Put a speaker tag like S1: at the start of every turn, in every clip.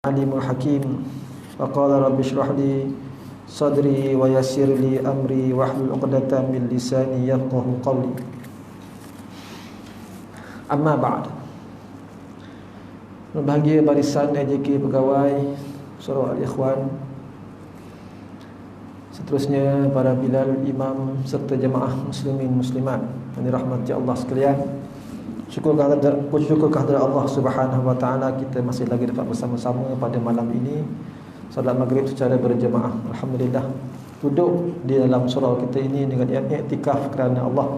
S1: Alimul Hakim. Faqala rabbi shrah li sadri wa yassir li amri wahlul 'uqdatam min lisani yafqahu qawli. Amma ba'd. Berbahagia barisan AJK pegawai, saudara al-ikhwan, seterusnya para bilal, imam serta jemaah muslimin muslimat yang dirahmati Allah sekalian. Syukur kehadirat Allah Subhanahu wa taala, kita masih lagi dapat bersama-sama pada malam ini salat maghrib secara berjemaah. Alhamdulillah, duduk di dalam surau kita ini dengan i'tikaf kerana Allah.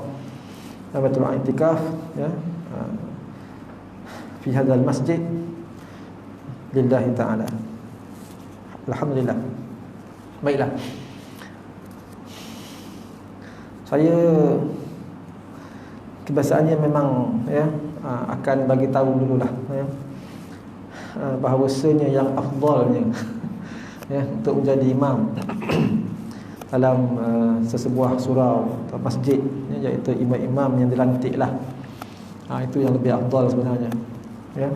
S1: Betul, i'tikaf ya, fi hadzal masjid lillahi taala. Alhamdulillah. Baiklah, saya kebiasaannya memang ya akan bagi tahu dululah ya, bahawasanya yang afdalnya ya untuk menjadi imam dalam sesebuah surau atau masjid ya, iaitu imam-imam yang dilantiklah. Itu yang lebih afdal sebenarnya ya,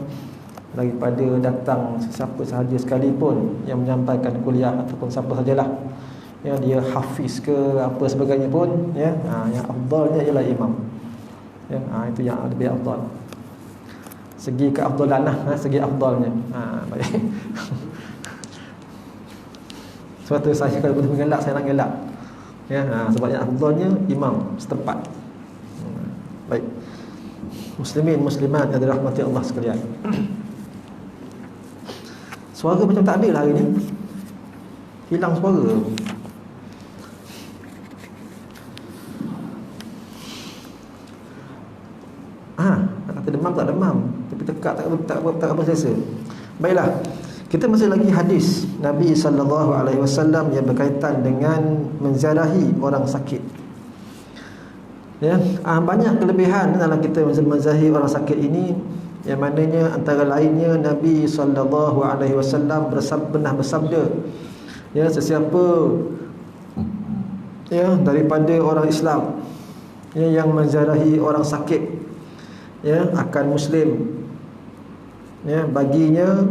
S1: daripada datang sesiapa sahaja sekalipun yang menyampaikan kuliah ataupun siapa sajalah ya, dia hafiz ke apa sebagainya pun ya, yang afdalnya ialah imam ya, itu yang lebih afdal. Segi keafdalan lah, segi afdalnya. Baik. Sebab tu saya kalau boleh mengelak, saya nak gelak ya, sebab yang afdalnya imam setempat. Baik, muslimin muslimat yang dirahmati Allah sekalian. Suara macam tak ada lah hari ni, hilang suara. Kata demam tak demam, tapi tekak tak apa selesa. Baiklah, kita masih lagi hadis Nabi SAW yang berkaitan dengan menziarahi orang sakit ya. Banyak kelebihan dalam kita menziarahi orang sakit ini, yang mananya antara lainnya Nabi SAW pernah bersabda ya, sesiapa ya daripada orang Islam ya, yang menziarahi orang sakit ya, akan muslim ya, baginya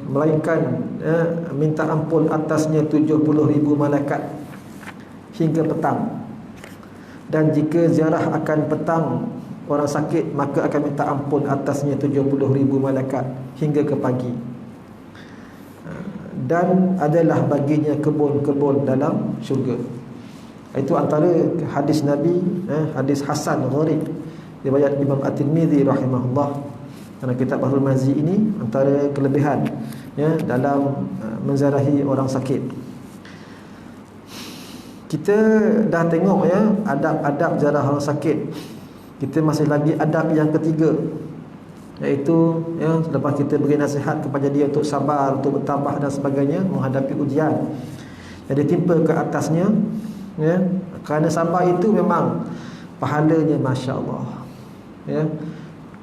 S1: melainkan ya, minta ampun atasnya 70,000 malaikat hingga petang. Dan jika ziarah akan petang orang sakit, maka akan minta ampun atasnya 70,000 malaikat hingga ke pagi. Dan adalah baginya kebun-kebun dalam syurga. Itu antara hadis Nabi, hadis Hasan Gharib riwayat Imam At-Tirmidzi rahimahullah. Kerana kitab Bahrul Mazi ini antara kelebihan ya dalam menziarahi orang sakit. Kita dah tengok ya adab-adab ziarah orang sakit. Kita masih lagi adab yang ketiga, iaitu ya, selepas kita beri nasihat kepada dia untuk sabar, untuk bertabah dan sebagainya menghadapi ujian yang ditimpa ke atasnya ya, kerana sabar itu memang pahalanya masya-Allah ya.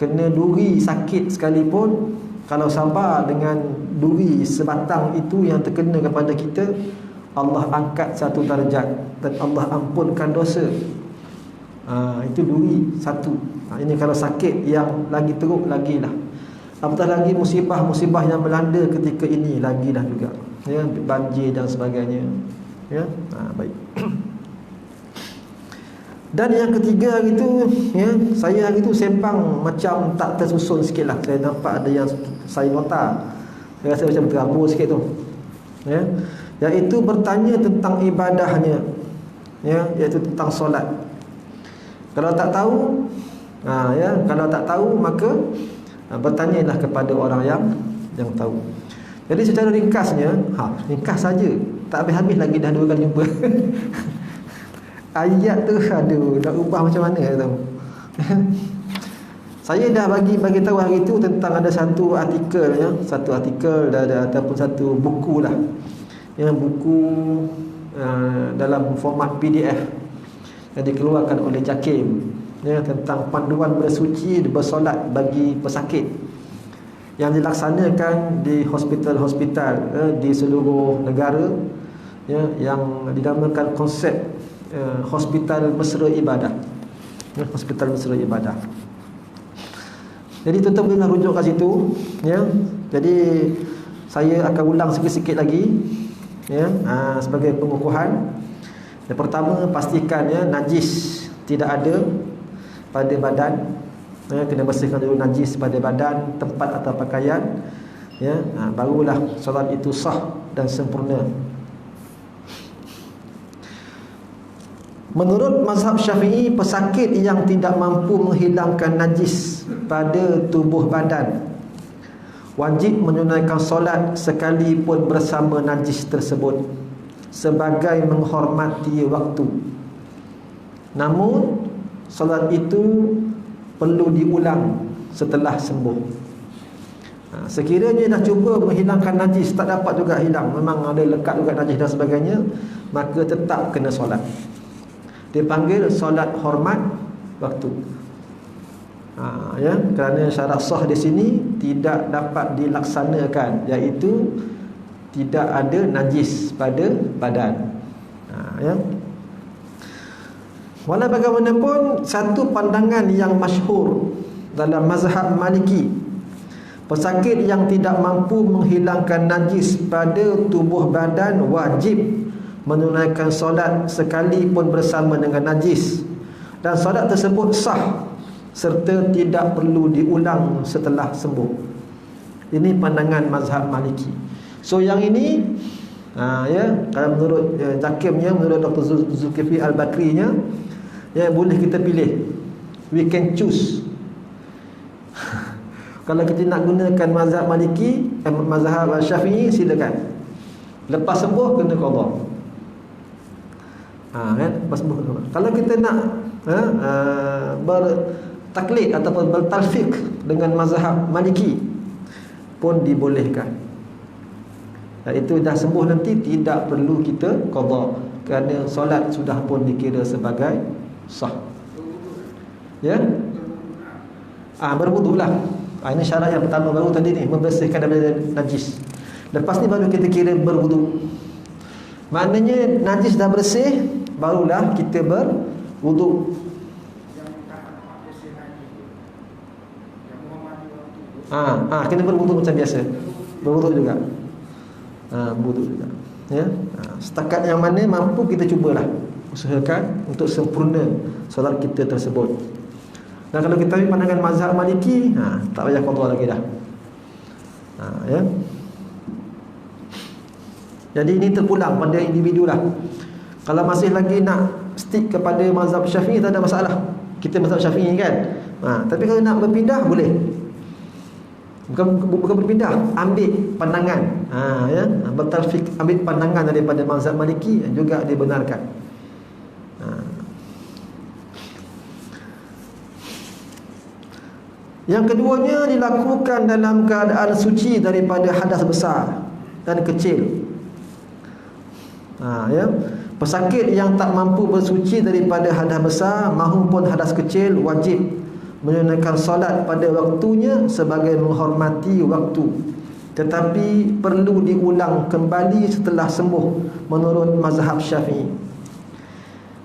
S1: Kena duri sakit sekalipun, kalau sabar dengan duri sebatang itu yang terkena kepada kita, Allah angkat satu darjat dan Allah ampunkan dosa. Itu duri satu. Ini kalau sakit yang lagi teruk lagilah. Apatah lagi musibah-musibah yang melanda ketika ini lagilah juga ya, banjir dan sebagainya ya. Baik. Dan yang ketiga itu ya, saya hari itu sembang macam tak tersusun sikit lah. Saya nampak ada yang saya nota, saya rasa macam terabur sikit tu ya, iaitu bertanya tentang ibadahnya ya, iaitu tentang solat. Kalau tak tahu ya, kalau tak tahu maka bertanyalah kepada orang yang tahu. Jadi secara ringkasnya, ringkas saja, tak habis-habis lagi dah 2 kali jumpa. Ayat tu aduh, nak ubah macam mana tu. Saya dah bagi tahu hari itu tentang ada satu artikel ya, ataupun satu buku lah. Yang buku dalam format PDF yang dikeluarkan oleh JAKIM ya, tentang panduan bersuci bersolat bagi pesakit yang dilaksanakan di hospital-hospital di seluruh negara ya, yang dinamakan konsep hospital mesra ibadah. Hospital mesra ibadah. Jadi tuan-tuan boleh rujuk kat situ ya. Jadi saya akan ulang sikit-sikit lagi, ya, sebagai pengukuhan. Yang pertama, pastikan ya najis tidak ada pada badan. Ya, kena bersihkan dulu najis pada badan, tempat atau pakaian. Ya, barulah solat itu sah dan sempurna. Menurut mazhab Syafi'i, pesakit yang tidak mampu menghilangkan najis pada tubuh badan wajib menunaikan solat sekalipun bersama najis tersebut sebagai menghormati waktu. Namun solat itu perlu diulang setelah sembuh. Sekiranya dah cuba menghilangkan najis, tak dapat juga hilang, memang ada lekat juga najis dan sebagainya, maka tetap kena solat. Dipanggil solat hormat waktu. Ya, kerana syarat sah di sini tidak dapat dilaksanakan, iaitu tidak ada najis pada badan. Ya. Walau bagaimanapun, satu pandangan yang masyhur dalam mazhab Maliki, pesakit yang tidak mampu menghilangkan najis pada tubuh badan wajib menunaikan solat sekalipun bersama dengan najis, dan solat tersebut sah serta tidak perlu diulang setelah sembuh. Ini pandangan mazhab Maliki. So yang ini ya, kalau menurut Zakimnya, menurut Dr. Zulkifli Al-Bakrinya, ya, boleh kita pilih. We can choose. Kalau kita nak gunakan mazhab Maliki, mazhab Syafi'i, silakan. Lepas sembuh kena qada. Kan? Lepas sembuh kena qada. Kalau kita nak bertaklid ataupun bertalfiq dengan mazhab Maliki pun dibolehkan. Itu dah sembuh nanti tidak perlu kita qada, kerana solat sudah pun dikira sebagai sah. Ya? Berwuduklah. Ini syarat yang pertama baru tadi ni, membersihkan daripada najis. Lepas ni baru kita kira berwuduk. Maknanya najis dah bersih, barulah kita berwuduk. Kena berwuduk macam biasa. Berwuduk juga. Berwuduk juga. Ya. Setakat yang mana mampu kita cubalah usahakan untuk sempurna solat kita tersebut. Dan kalau kita ambil pandangan mazhab Maliki, tak payah qada lagi dah. Ya. Jadi ini terpulang pada individu lah. Kalau masih lagi nak stick kepada mazhab Syafi'i, tak ada masalah. Kita mazhab Syafi'i kan. Tapi kalau nak berpindah, boleh. Bukan berpindah, ambil pandangan. Ya, bertalfiq, ambil pandangan daripada mazhab Maliki juga dibenarkan. Yang keduanya dilakukan dalam keadaan suci daripada hadas besar dan kecil. Ya, pesakit yang tak mampu bersuci daripada hadas besar maupun hadas kecil wajib menunaikan solat pada waktunya sebagai menghormati waktu, tetapi perlu diulang kembali setelah sembuh menurut mazhab Syafi'i.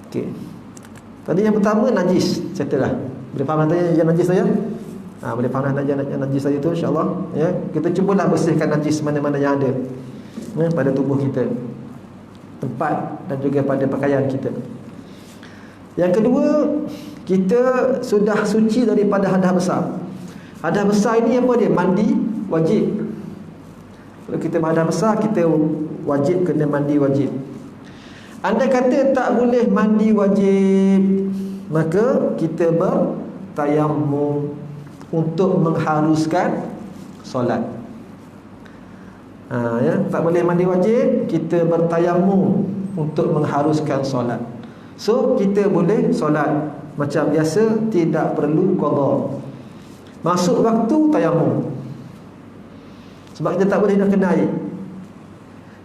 S1: Okey. Tadi yang pertama najis, setelah. Boleh faham tadi yang najis saya? Boleh faham yang najis tadi tu, insya-Allah. Ya, kita cubalah bersihkan najis mana-mana yang ada pada tubuh kita, tempat dan juga pada pakaian kita. Yang kedua, kita sudah suci daripada hadas besar. Hadas besar ini apa dia? Mandi wajib. Kalau kita berhadas besar, kita wajib kena mandi wajib. Anda kata tak boleh mandi wajib, maka kita bertayammum untuk mengharuskan solat. Ya, tak boleh mandi wajib, kita bertayammum untuk mengharuskan solat. So kita boleh solat macam biasa, tidak perlu qada. Masuk waktu tayammum, sebab kita tak boleh nak kena air.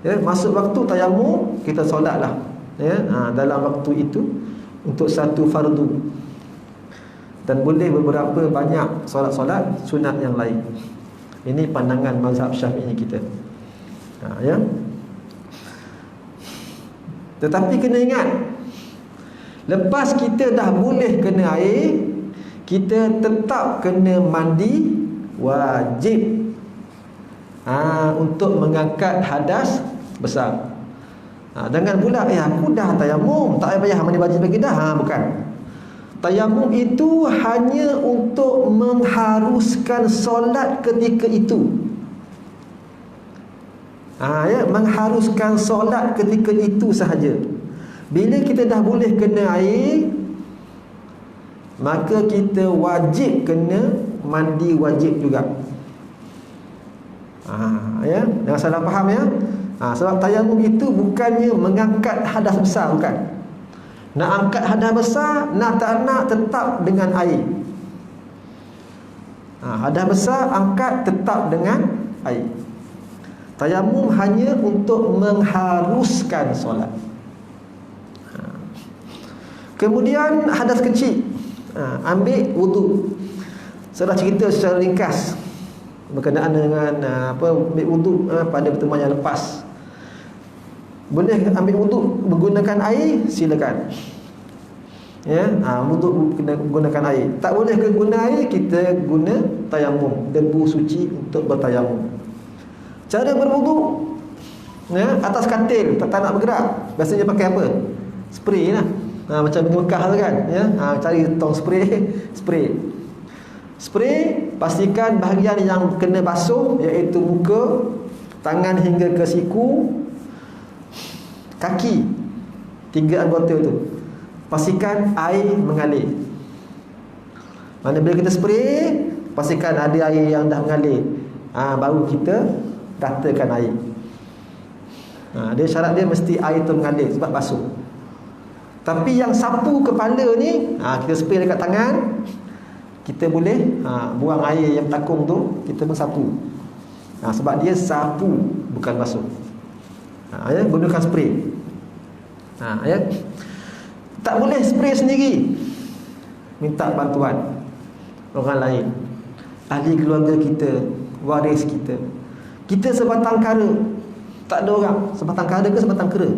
S1: Ya, masuk waktu tayammum, kita solatlah. Ya, dalam waktu itu untuk satu fardu. Dan boleh beberapa banyak solat-solat sunat yang lain. Ini pandangan mazhab Syafi'i kita. Ya. Tetapi kena ingat, lepas kita dah boleh kena air, kita tetap kena mandi wajib. Untuk mengangkat hadas besar. Jangan pula aku dah tayamum, tak payah mandi wajib lagi dah. Bukan. Tayamum itu hanya untuk mengharuskan solat ketika itu. Mengharuskan solat ketika itu sahaja. Bila kita dah boleh kena air, maka kita wajib kena mandi wajib juga. Jangan salah faham ya. Sebab tayamum itu bukannya mengangkat hadas besar, bukan. Nak angkat hadas besar, nak tak nak tetap dengan air. Hadas besar angkat tetap dengan air. Tayamum hanya untuk mengharuskan solat. Kemudian hadas kecil, ambil wudu. Saya dah cerita secara ringkas berkenaan dengan ambil wudu pada pertemuan yang lepas. Boleh ambil wudu menggunakan air, silakan. Wudu menggunakan air. Tak boleh guna air, kita guna tayamum, debu suci untuk bertayamum. Cara berwudu, atas katil, tak nak bergerak. Biasanya pakai apa? Spray lah. Macam di Mekah tu kan, cari tong spray, pastikan bahagian yang kena basuh, iaitu muka, tangan hingga ke siku, kaki, 3 anggota tu. Pastikan air mengalir. Mana bila kita spray, pastikan ada air yang dah mengalir. Baru kita ratakan air. Dia syarat dia mesti air tu mengalir sebab basuh. Tapi yang sapu kepala ni, kita spray dekat tangan, kita boleh buang air yang takung tu, kita mensapu. Sebab dia sapu, bukan basuh. Gunakan spray. Tak boleh spray sendiri, minta bantuan orang lain, ahli keluarga kita, waris kita. Kita sebatang kara, tak ada orang. Sebatang kara ke sebatang kera?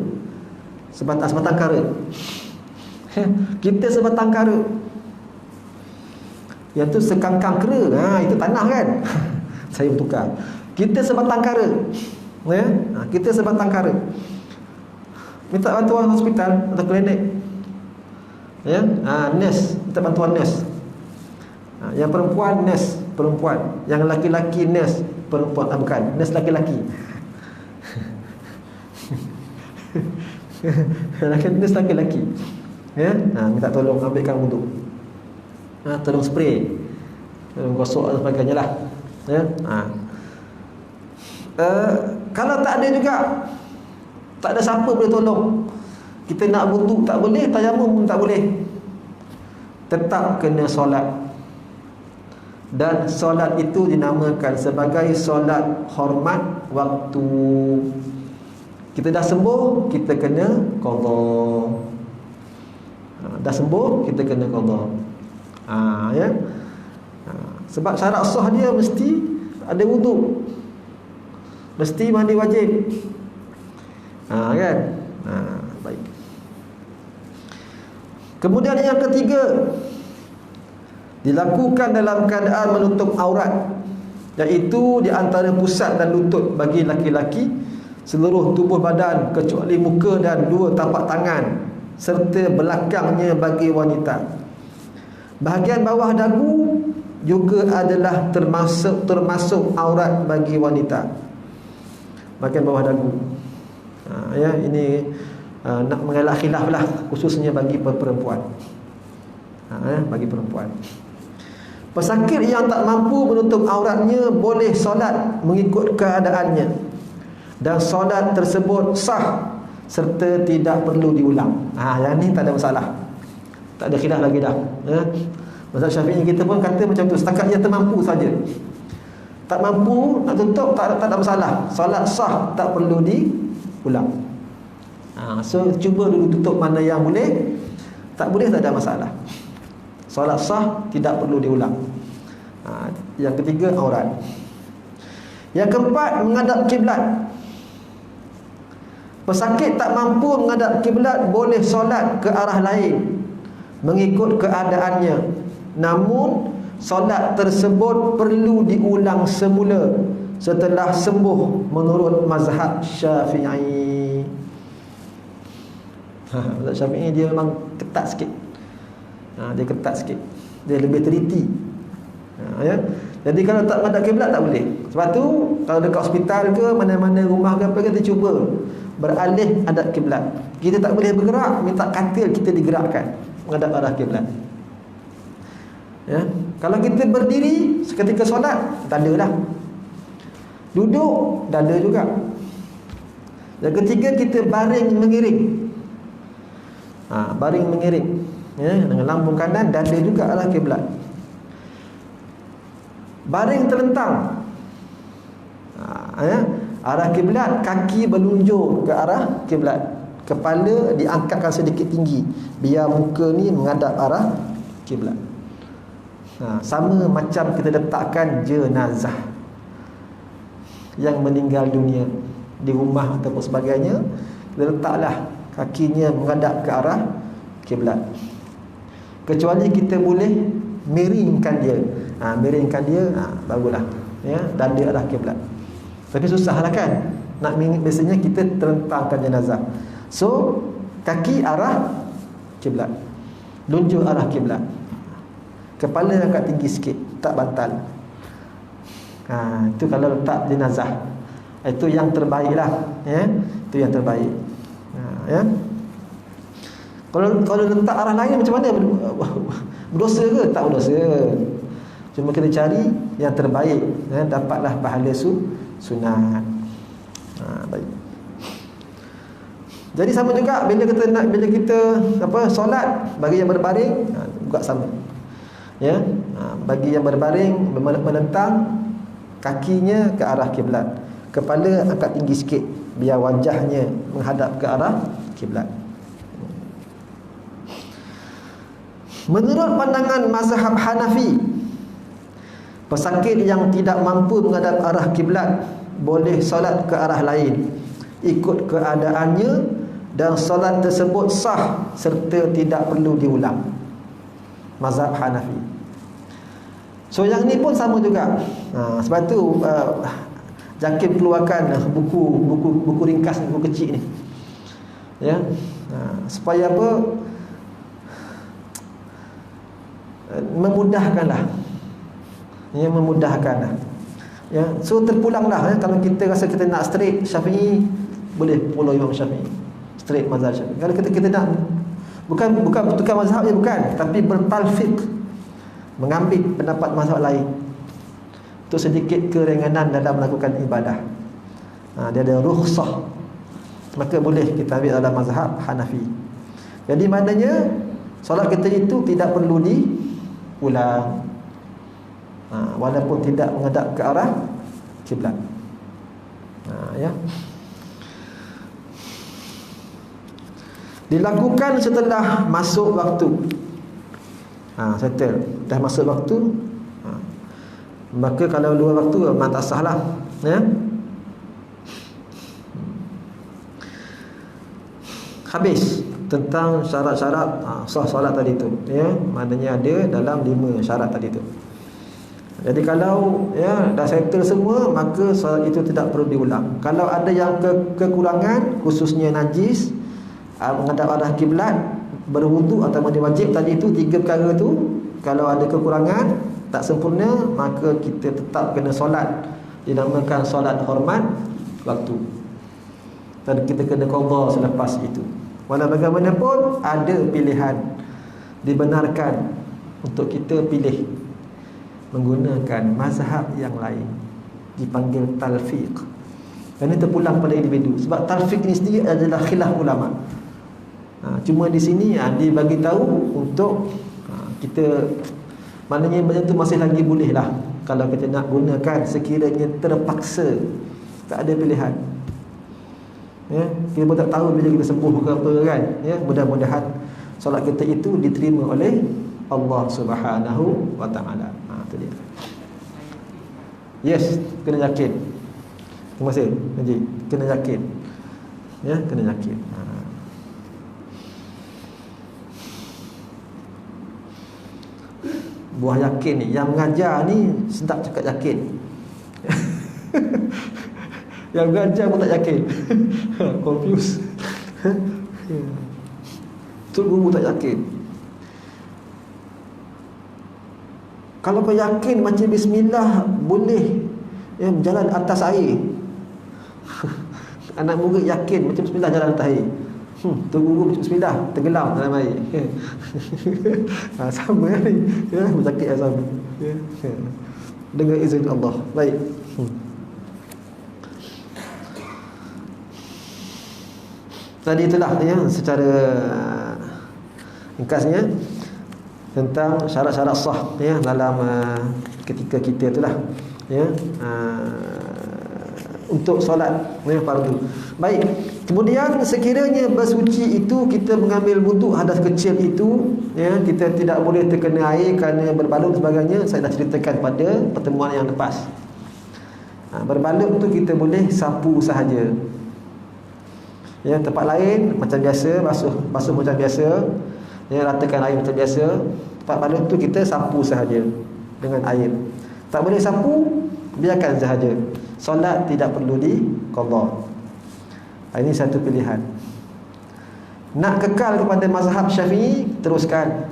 S1: Sebatang kara. Kita sebatang kara. Yang tu sekangkang kera, itu tanah kan. Saya bertukar. Kita sebatang kara, kita sebatang kara. Minta bantuan hospital atau klinik, nurse, minta bantuan nurse. Yang perempuan nurse perempuan, yang laki-laki nurse perempuan. Bukan, nurse laki-laki. Nurse laki-laki. Minta tolong ambilkan wudu. Tolong spray, tolong gosok dan sebagainya lah. Kalau tak ada juga, tak ada siapa boleh tolong, kita nak wudu tak boleh, tayamum pun tak boleh, tetap kena solat. Dan solat itu dinamakan sebagai solat hormat waktu. Kita dah sembuh, kita kena qadha. Dah sembuh, kita kena qadha. Sebab syarat sah dia mesti ada wudu, mesti mandi wajib. Kan? Baik. Kemudian yang ketiga, dilakukan dalam keadaan menutup aurat, iaitu di antara pusat dan lutut bagi laki-laki, seluruh tubuh badan kecuali muka dan 2 tapak tangan, serta belakangnya bagi wanita. Bahagian bawah dagu juga adalah termasuk aurat bagi wanita. Bahagian bawah dagu. Ini nak mengelak khilaf lah, khususnya bagi perempuan. Bagi perempuan. Pesakit yang tak mampu menutup auratnya boleh solat mengikut keadaannya, dan solat tersebut sah serta tidak perlu diulang. Yang ni tak ada masalah, tak ada khilaf lagi dah. Mazhab Syafi'i kita pun kata macam tu, setakat dia termampu saja. Tak mampu nak tutup, tak ada masalah, solat sah, tak perlu diulang. So cuba dulu tutup mana yang boleh, tak boleh tak ada masalah. Solat sah, tidak perlu diulang. Yang ketiga, aurat. Yang keempat, menghadap kiblat. Pesakit tak mampu menghadap kiblat boleh solat ke arah lain mengikut keadaannya. Namun solat tersebut perlu diulang semula setelah sembuh menurut mazhab Syafi'i. Mazhab Syafi'i dia memang ketat sikit. Dia ketat sikit. Dia lebih teliti. Ya. Jadi kalau tak madhab kiblat tak boleh. Sebab tu kalau dekat hospital ke mana-mana rumah ke apa, kita cuba beralih hadap kiblat. Kita tak boleh bergerak, minta katil kita digerakkan menghadap arah kiblat. Ya. Kalau kita berdiri seketika solat, dada lah. Duduk, dada juga. Yang ketiga, kita baring mengiring. Baring mengiring. Ya, dengan lambung kanan, dada juga arah kiblat. Baring terlentang. Ya, arah kiblat, kaki berlunjur ke arah kiblat. Kepala diangkatkan sedikit tinggi biar muka ni menghadap arah kiblat. Sama macam kita letakkan jenazah yang meninggal dunia di rumah ataupun sebagainya, kita letaklah kakinya menghadap ke arah kiblat. Kecuali kita boleh miringkan dia. Miringkan dia, barulah ya, dada arah kiblat. Tapi susahlah kan nak miring. Biasanya kita terentangkan jenazah. So kaki arah kiblat, lunjur arah kiblat, kepala angkat tinggi sikit, tak bantal. Itu kalau letak jenazah. Itu yang terbaik lah, ya. Itu yang terbaik. Ya. Kalau letak arah lain macam mana? Berdosa ke? Tak berdosa. Cuma kita cari yang terbaik, ya. Dapatlah pahala sunat. Baik. Jadi sama juga bila kita solat, bagi yang berbaring juga sama. Ya. Bagi yang berbaring menentang, kakinya ke arah kiblat, kepala angkat tinggi sikit biar wajahnya menghadap ke arah kiblat. Menurut pandangan mazhab Hanafi, pesakit yang tidak mampu menghadap arah kiblat boleh solat ke arah lain ikut keadaannya, dan solat tersebut sah serta tidak perlu diulang. Mazhab Hanafi. So yang ni pun sama juga. Sebab tu Jakim keluarkan buku ringkas, buku kecil ni. Ya. Supaya apa? Memudahkanlah. Ya, memudahkanlah. Ya, so terpulanglah ya. Kalau kita rasa kita nak straight Syafi'i, boleh follow Imam Syafi'i. Straight mazhab Syafi'i. Kalau kita nak bukan bertukar mazhab je, bukan, tapi bertalfiq, mengambil pendapat mazhab lain untuk sedikit keringanan dalam melakukan ibadah. Dia ada rukhsah, maka boleh kita ambil dalam mazhab Hanafi. Jadi maknanya solat kita itu tidak perlu diulang, walaupun tidak menghadap ke arah kiblat. Ya. Dilakukan setelah masuk waktu. Settle. Dah masuk waktu, maka kalau luar waktu memang tak sah lah, ya. Habis tentang syarat-syarat sah solat tadi tu, ya. Maknanya ada dalam 5 syarat tadi tu. Jadi kalau ya dah settle semua, maka solat itu tidak perlu diulang. Kalau ada yang kekurangan, khususnya najis, menghadap arah kiblat, berwudu atau mandi wajib tadi itu, 3 perkara tu, kalau ada kekurangan, tak sempurna, maka kita tetap kena solat. Dinamakan solat hormat waktu, dan kita kena qadha selepas itu. Walau bagaimanapun ada pilihan, dibenarkan untuk kita pilih menggunakan mazhab yang lain, dipanggil talfiq. Dan ini terpulang pada individu, sebab talfiq ini sendiri adalah khilaf ulama. Cuma di sini dibagi tahu untuk kita, maknanya benda tu masih lagi boleh lah kalau kita nak gunakan sekiranya terpaksa, tak ada pilihan. Ya, kita pun tak tahu bila kita sembuh ke apa kan. Ya, mudah-mudahan solat kita itu diterima oleh Allah Subhanahu wa taala. Itu dia. Yes, kena yakin. Terima kasih Haji. Kena yakin. Ya, kena yakin. Buah yakin ni, yang mengajar ni sedap cakap yakin. Yang belajar pun tak yakin. Confused. Betul, guru tak yakin. Kalau kau yakin macam bismillah boleh berjalan atas air. Anak murid yakin macam bismillah jalan atas air. Tu guru macam bismillah tenggelam dalam air. Sama ni. Bercakap yang sama. Dengan izin Allah. Baik. Tadi itulah secara ringkasnya tentang syarat-syarat sah dalam ketika kita itulah untuk solat fardu. Baik. Kemudian sekiranya bersuci itu kita mengambil wuduk hadas kecil itu, kita tidak boleh terkena air kerana berbalut dan sebagainya. Saya dah ceritakan pada pertemuan yang lepas. Berbalut tu kita boleh sapu sahaja. Tempat lain macam biasa, basuh macam biasa, ratakan air macam biasa. Tempat balut tu kita sapu sahaja dengan air. Tak boleh sapu, biarkan sahaja. Solat tidak perlu diqadha. Ini satu pilihan. Nak kekal kepada mazhab Syafi'i, teruskan.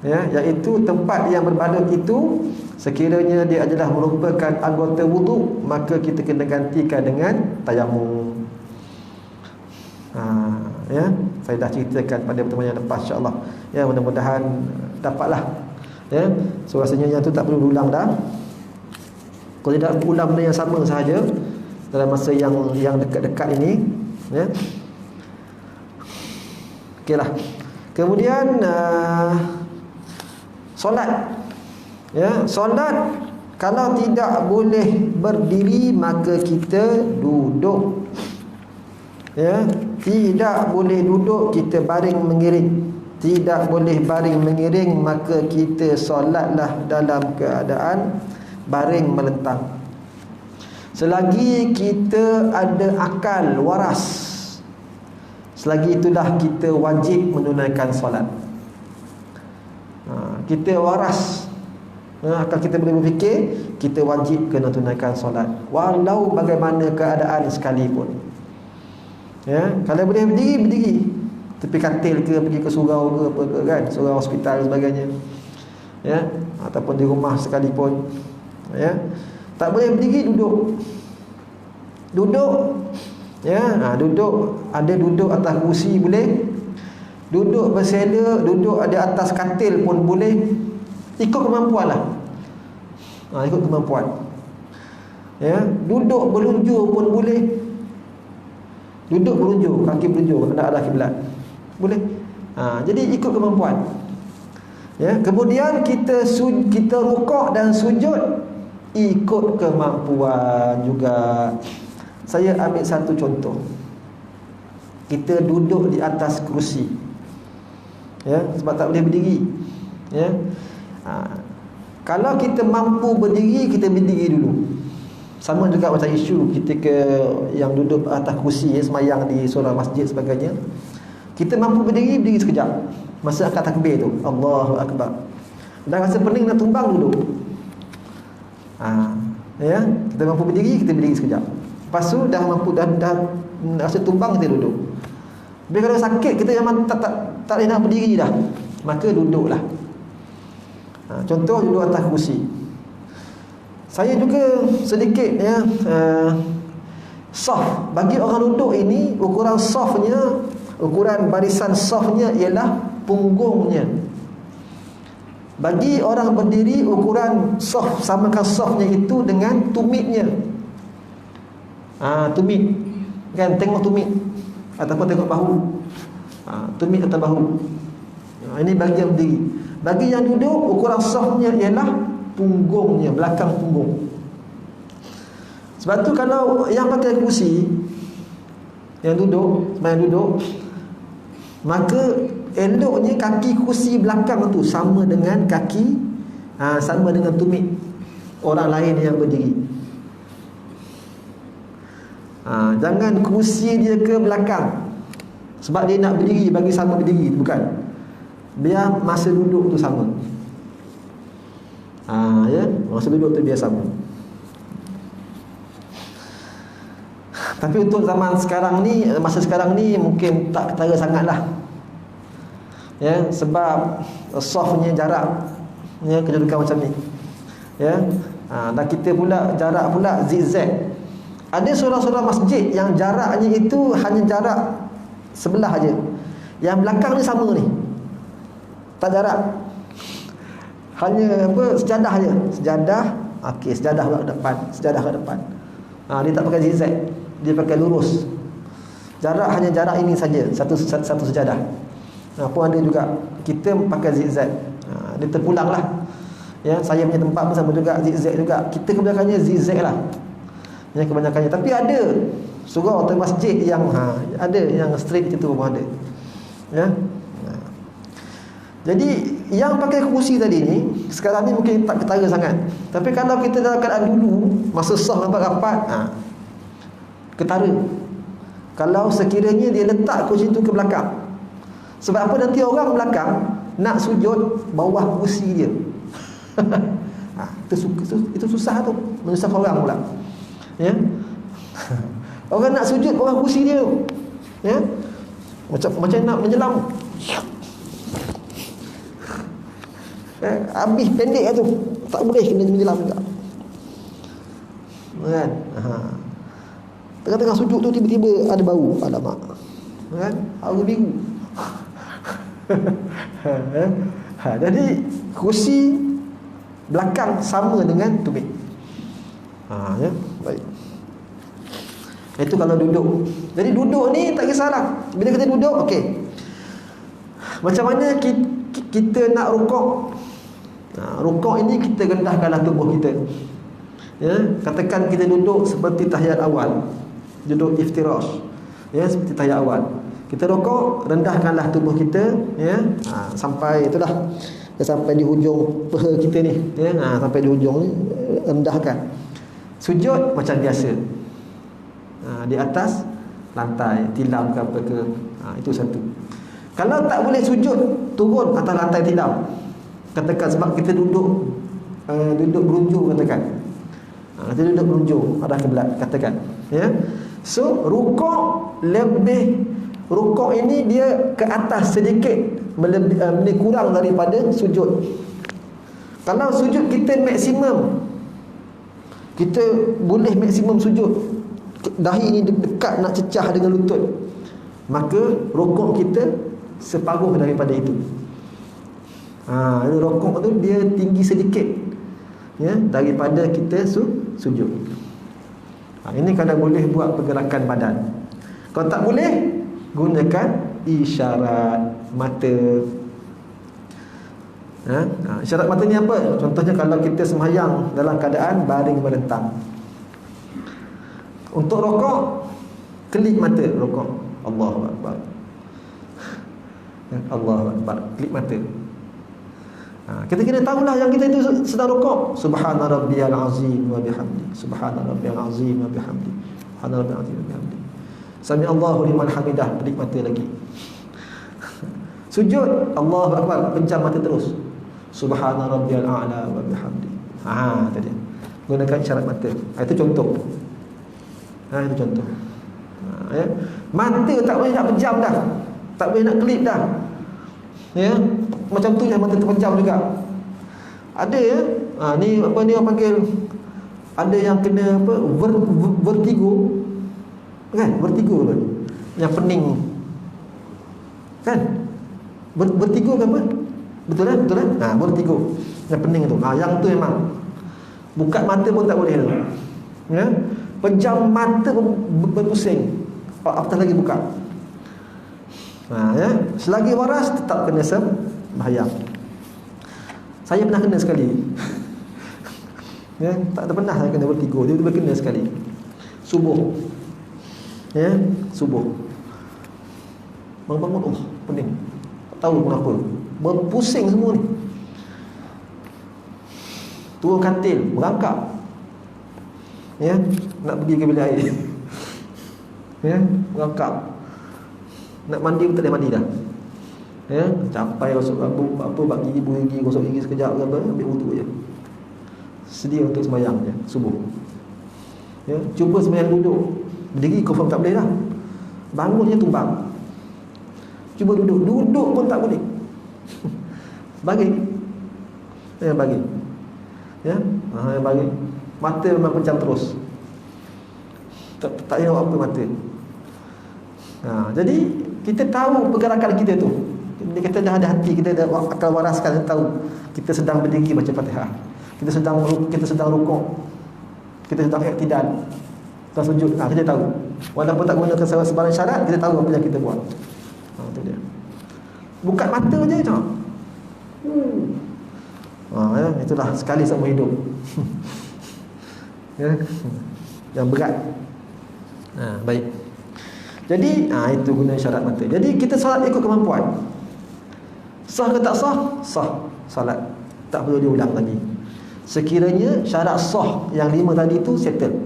S1: Iaitu tempat yang berbalut itu sekiranya dia adalah merupakan anggota wuduk, maka kita kena gantikan dengan tayamum. Saya dah ceritakan pada pertemuan yang lepas, insya-Allah. Mudah-mudahan dapatlah. So rasanya yang tu tak perlu ulang dah. Kalau tidak ulang benda yang sama sahaja dalam masa yang dekat-dekat ini, okeylah. Kemudian solat. Solat kalau tidak boleh berdiri maka kita duduk. Tidak boleh duduk, kita baring mengiring. Tidak boleh baring mengiring, maka kita solatlah dalam keadaan baring melentang. Selagi kita ada akal waras, selagi itulah kita wajib menunaikan solat. Kita waras, akal kita boleh berfikir, kita wajib kena tunaikan solat walau bagaimana keadaan sekalipun. Kalau boleh berdiri, berdiri. Tepi katil ke, pergi ke surau ke apa ke kan, surau hospital dan sebagainya. Ataupun di rumah sekalipun. Tak boleh berdiri, duduk. Duduk. Duduk, ada duduk atas kursi boleh. Duduk bersela, duduk ada atas katil pun boleh. Ikut kemampuan lah. Ikut kemampuan. Duduk berlunjur pun boleh. Duduk berlunjur, kaki berlunjur ada arah kiblat. Boleh. Jadi ikut kemampuan. Kemudian kita rukuk dan sujud ikut kemampuan juga. Saya ambil satu contoh. Kita duduk di atas kerusi. Sebab tak boleh berdiri. Kalau kita mampu berdiri, kita berdiri dulu. Sama juga macam isu ketika yang duduk atas kursi semayang di surau masjid sebagainya. Kita mampu berdiri, berdiri sekejap. Masa angkat takbir tu, Allahu Akbar. Dah rasa pening nak tumbang, duduk. Kita mampu berdiri, kita berdiri sekejap. Lepas tu dah mampu dah rasa tumbang, kita duduk. Bila kalau sakit kita memang tak boleh nak berdiri dah, maka duduklah. Contoh duduk atas kursi. Saya juga sedikit saf. Bagi orang duduk ini, ukuran safnya, ukuran barisan safnya ialah punggungnya. Bagi orang berdiri, ukuran saf, samakan safnya itu dengan tumitnya. Tumit. Kan tengok tumit ataupun tengok bahu. Tumit atau bahu. Ini bagi yang berdiri. Bagi yang duduk, ukuran safnya ialah punggungnya, belakang punggung. Sebab tu kalau yang pakai kursi, yang duduk, maka eloknya kaki kursi belakang tu sama dengan kaki, sama dengan tumit orang lain yang berdiri. Jangan kursi dia ke belakang sebab dia nak berdiri, bagi sama berdiri, bukan. Biar masa duduk tu sama. Masa duduk tu biar sama. Tapi untuk zaman sekarang ni, masa sekarang ni mungkin tak ketara sangatlah. Ya, sebab softnya jarak, ya, kedudukan macam ni. Ya. Dan kita pula jarak pula zigzag. Ada surau-surau masjid yang jaraknya itu hanya jarak sebelah aja. Yang belakang ni sama ni. Tak jarak. Hanya sejadah aja. Sejadah, okey, sejadah ke depan, sejadah ke depan. Dia tak pakai zigzag. Dia pakai lurus. Jarak hanya jarak ini saja, satu sejadah. Pun ada juga kita pakai zigzag. Dia terpulang lah. Ya, saya punya tempat pun sama juga, zigzag juga. Kita kebanyakannya zigzag lah. Ya, kebanyakannya. Tapi ada surau atau masjid yang ada yang straight itu pun ada. Ya. Jadi yang pakai kerusi tadi ni sekarang ni mungkin tak ketara sangat. Tapi kalau kita dalam keadaan dulu masa sah rapat-rapat, ketara. Kalau sekiranya dia letak kerusi itu ke belakang. Sebab apa, nanti orang belakang nak sujud bawah kerusi dia. Itu susah tu, menyusahkan orang pula. Ya. Orang nak sujud bawah kerusi dia. Ya. Macam nak menyelam. Habis pendek tu. Tak boleh kena menyelam juga. Kan? Tengah-tengah sujud tu tiba-tiba ada bau. Alamak. Kan? Aru biru. Jadi kerusi belakang sama dengan tumit. Ya, baik. Itu kalau duduk. Jadi duduk ni tak kisahlah. Bila kita duduk, okey. Macam mana kita nak rukuk? Rukuk ini kita rendahkanlah tubuh kita. Ya, katakan kita duduk seperti tahiyat awal. Duduk iftirash. Ya, seperti tahiyat awal. Kita rukuk, rendahkanlah tubuh kita, ya. Sampai itulah. Sampai di hujung peha kita ni, ya. Sampai di hujung ni rendahkan. Sujud macam biasa. Di atas lantai, tilam ke apa ke. Itu satu. Kalau tak boleh sujud, turun atas lantai tilam. Katakan sebab kita duduk berunjung, katakan. Kita duduk berunjung arah kiblat, katakan. Ya. So rukuk ini dia ke atas sedikit, kurang daripada sujud. Kalau sujud kita maksimum, kita boleh maksimum sujud, dahi ini dekat nak cecah dengan lutut, maka rukuk kita separuh daripada itu. Rukuk tu dia tinggi sedikit, ya, daripada kita sujud. Ini kalau boleh buat pergerakan badan. Kalau tak boleh, gunakan isyarat mata. Isyarat mata ni apa? Contohnya kalau kita sembahyang dalam keadaan baring melentang. Untuk rukuk, kelip mata rukuk. Allahu Akbar. Allahu Akbar. Kelip mata. Kita kena tahulah yang kita itu sedang rukuk. Subhana rabbiyal azim wa bihamdi. Subhana rabbiyal azim wa bihamdi. Subhana rabbiyal azim wa bihamdi. Sami Allahu liman hamidah. Kelip mata lagi. Sujud, Allahu Akbar, pencam mata terus. Subhana rabbiyal a'la wa bihamdi. Tadi. Gunakan isyarat mata. Itu contoh. Itu contoh. Ya. Mata tak boleh nak pejam dah. Tak boleh nak kelip dah. Ya. Macam tu yang mata terpejam juga. Ada ya. Ni apa ni orang panggil, ada yang kena apa, vertigo. Kan? Vertigo kan. Yang pening. Kan? Vertigo ke apa? Betul kan? Betul kan? Vertigo. Yang pening tu. Yang tu memang buka mata pun tak boleh tu. Ya. Pejam mata pun berpusing. Apatah lagi buka. Ya. Selagi waras tetap kena sembahyang. Saya pernah kena sekali. Ya, tak pernah saya kena vertigo, dia kena sekali. Subuh. Ya, subuh. Bangun, pening. Tak tahu kenapa. Berpusing semua ni. Turun katil, merangkak. Ya, nak pergi ke bilik air. Ya, merangkak. Nak mandi pun tak boleh mandi dah. Ya, sampai gosok apa bak gigi, buih gigi, gosok gigi sekejap ke apa, ambil wudu je. Sedia untuk sembahyang je subuh. Ya, cuba sembahyang duduk. Berdiri confirm tak boleh dah. Bangun je tumbang. Cuba duduk, duduk pun tak boleh. Bagi. Bagi. Ya, bagi. Mata memang pejam terus. Tak tahu apa mata. Jadi kita tahu pergerakan kita tu. Kita dah ada hati, kita dah akal waras, kita tahu kita sedang berdiri baca Fatihah. Kita sedang rukuk. Kita sedang iktidal. Kita sujud. Kita tahu. Walaupun tak gunakan sebarang syarat, kita tahu apa yang kita buat. Itu dia. Buka mata je macam. Itulah sekali seumur hidup. Ya. Yang berat. Baik. Jadi itu guna syarat mata. Jadi kita solat ikut kemampuan. Sah ke tak sah? Sah solat. Tak perlu diulang lagi. Sekiranya syarat sah yang 5 tadi tu settle.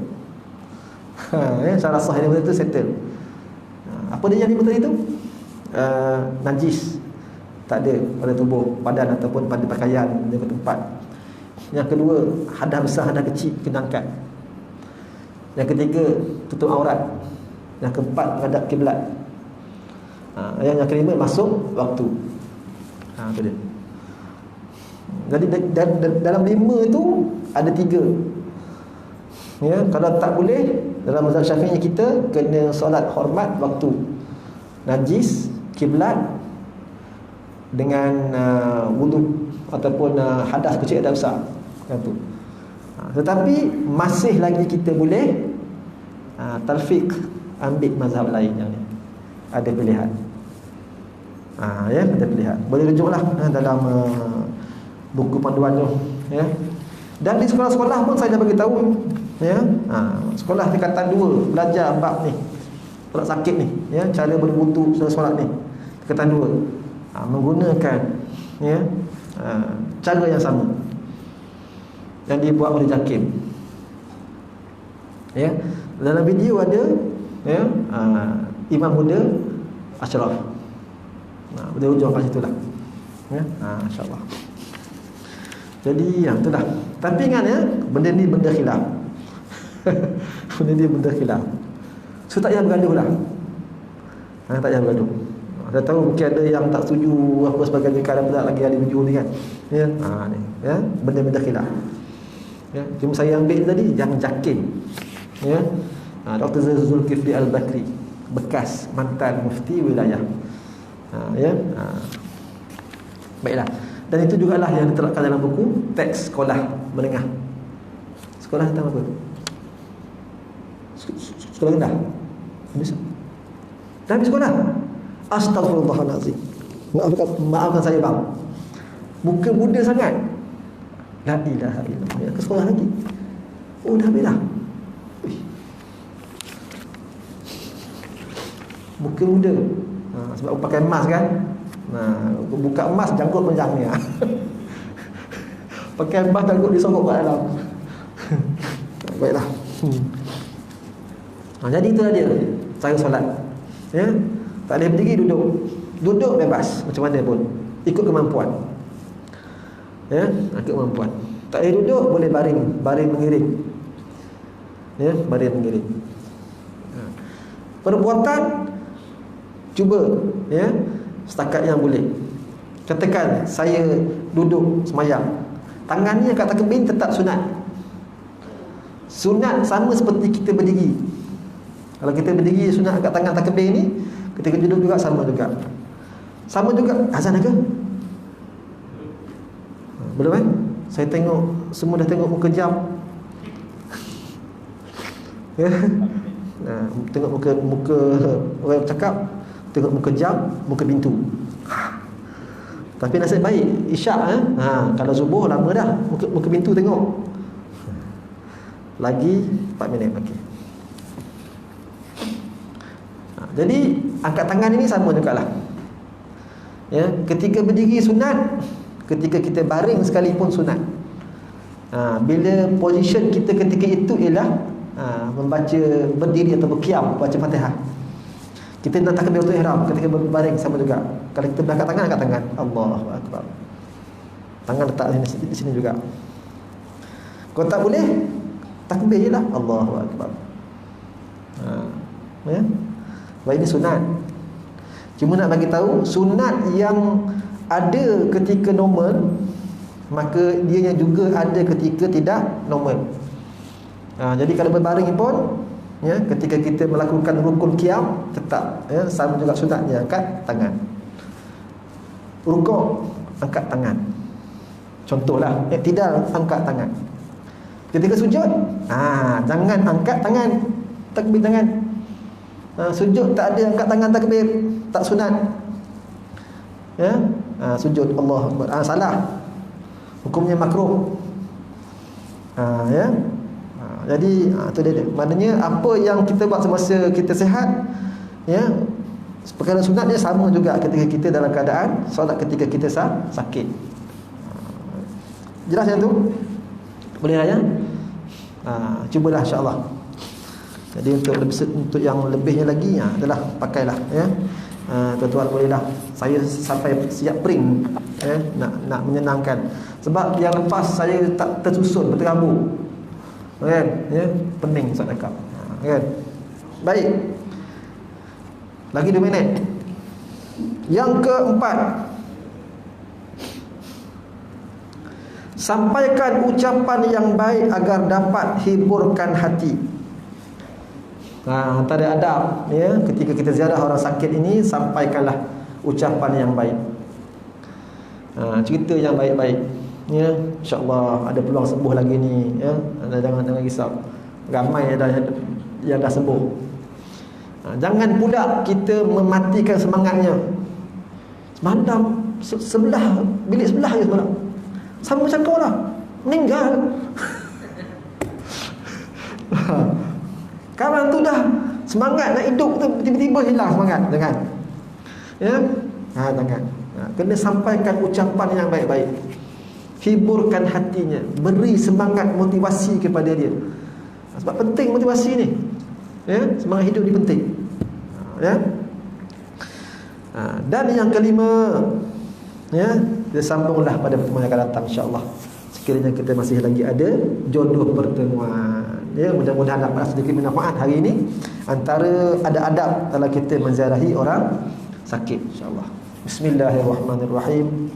S1: Syarat sah yang 5 tadi tu settle. Apa dia yang 5 tadi tu? Najis tak ada pada tubuh, badan ataupun pada pakaian dan tempat. Yang kedua, hadas besar, hadas kecil kena angkat. Yang ketiga, tutup aurat. Yang keempat, menghadap kiblat. Yang kelima, masuk waktu. Itu dia. Jadi dalam 5 tu ada 3. Ya, kalau tak boleh, dalam mazhab Syafi'i kita kena solat hormat waktu. Najis, kiblat dengan wudu ataupun hadas kecil, hadas besar. Itu. Tetapi masih lagi kita boleh talfiq, ambil mazhab lain yang ni. Ada pilihan. Ya, ada pilihan. Boleh rujuklah dalam buku panduan tu, ya. Dan di sekolah-sekolah pun saya dah bagi tahu, ya. Sekolah tingkatan 2 belajar bab ni. Solat sakit ni, ya, cara berwudu solat ni. Tingkatan 2. Menggunakan, ya, cara yang sama yang dibuat oleh Jakim. Ya, dalam video ada, ya, Imam muda Ashraf. Boleh hujung kat situlah. Ya, insya-Allah. Jadi yang itulah. Tapi ingat, ya, benda ni benda khilaf. Benda ni benda khilaf. So tak payah bergaduh lah. Tak payah bergaduh. Saya tahu mungkin ada yang tak setuju apa sebagainya, kalau tak lagi ahli video ni kan. Ya, ni, ya, benda-benda khilaf. Ya, cuma saya ambil tadi yang Jakim. Ya. Dr. Zulkifli Al-Bakri, bekas mantan mufti wilayah. Ya. Baiklah. Dan itu jugalah yang diterapkan dalam buku teks sekolah menengah. Sekolah tentang apa? Sekolah rendah. Bisa. Dalam sekolah. Astagfirullahalazim. Maafkan saya bang. Muka muda sangat. La ilaha illallah. Ya, ke sekolah lagi. Oh, dah habis dah. Muka muda. Sebab pakai mask kan. Buka mask janggut panjang ni. Pakai mask janggut disongkok kat dalam. Baiklah. Jadi itulah dia cara solat. Ya. Tak boleh berdiri, duduk. Duduk bebas macam mana pun, ikut kemampuan. Ya, ikut kemampuan. Tak boleh duduk, boleh baring, baring mengiring. Ya, baring mengiring. Perbuatan cuba, ya, setakat yang boleh. Katakan saya duduk semayang, tangan ni kat takbir tetap sunat. Sunat sama seperti kita berdiri. Kalau kita berdiri sunat kat tangan takbir ni, ketika duduk juga sama juga. Sama juga. Azan ke? Belum kan? Saya tengok, semua dah tengok muka jam. Ya. Tengok muka orang cakap, tengok muka jam, muka pintu. Tapi nasib baik isyak, kalau subuh lama dah, muka pintu tengok. Lagi 4 minit lagi. Jadi angkat tangan ini sama juga lah. Ya, ketika berdiri sunat, ketika kita baring sekalipun sunat. Bila position kita ketika itu ialah membaca berdiri atau berqiyam, baca Fatihah. Kita nak takbiratul ihram ketika berbaring sama juga. Kalau kita berangkat tangan, angkat tangan. Allahu akbar. Tangan letak di sini juga. Kalau tak boleh, takbir jelah. Allahu akbar. ya. Sebab ini sunat. Cuma nak bagi tahu sunat yang ada ketika normal, maka dianya juga ada ketika tidak normal. Jadi kalau berbaring pun, ya, ketika kita melakukan rukun qiyam tetap, ya, sama juga sunatnya angkat tangan. Rukuk angkat tangan. Contohlah, i'tidal angkat tangan. Ketika sujud, jangan angkat tangan, takbir tangan. Sujud tak ada angkat tangan takbir, tak sunat. Ya, sujud Allahu Akbar. Salah. Hukumnya makruh. Ya. Jadi itu dia. Maknanya apa yang kita buat semasa kita sihat, ya, perkara sunat dia sama juga ketika kita dalam keadaan solat ketika kita sakit. Jelas yang tu? Boleh lah, ya? Cubalah insya-Allah. Jadi untuk yang lebihnya lagi, adalah pakailah, ya. Tuan-tuan bolehlah. Saya sampai siap print, ya, nak menyenangkan. Sebab yang lepas saya tak tersusun, berterabur. Kan? Ya, pening saya cakap. Kan? Baik. Lagi 2 minit. Yang keempat, sampaikan ucapan yang baik agar dapat hiburkan hati. Antara adab, ya, ketika kita ziarah orang sakit ini, sampaikanlah ucapan yang baik. Cerita yang baik-baik, ya, insya-Allah ada peluang sembuh lagi ni, ya. Jangan risau. Ramai yang dah sembuh. Jangan pula kita mematikan semangatnya. Semalam sebelah bilik sebelah je semalam. Sama macam kau lah, meninggal. Sekarang tu dah semangat nak hidup tu tiba-tiba hilang semangat. Jangan. Ya? Jangan. Kena sampaikan ucapan yang baik-baik. Hiburkan hatinya, beri semangat motivasi kepada dia. Sebab penting motivasi ni. Ya, semangat hidup ni penting. Ya. Dan yang kelima, ya, kita sambunglah pada pertemuan yang akan datang insya-Allah. Sekiranya kita masih lagi ada jodoh pertemuan. Ya, mudah-mudahan dapat sedikit manfaat hari ini antara ada adab dalam kita menziarahi orang sakit insya-Allah. Bismillahirrahmanirrahim.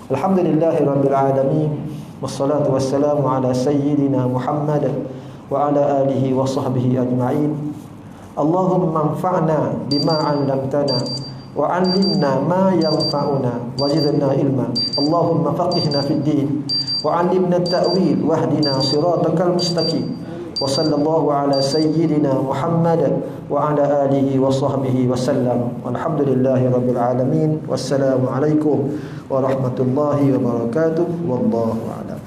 S1: Alhamdulillahirabbil alamin wassalatu wassalamu ala sayyidina Muhammad wa ala alihi wa sahbihi ajma'in. Allahumma anfa'na bima 'allamtana wa 'allimna ma yanfa'una wa zidna ilma. Allahumma faqihna fid din wa 'allimna at-ta'wil wahdina siratal mustaqim. Wa sallallahu ala sayyidina Muhammad wa ala alihi wa sahbihi wa sallam. Walhamdulillahi rabbil alamin. Wassalamu alaikum warahmatullahi wabarakatuh. Wallahu a'lam.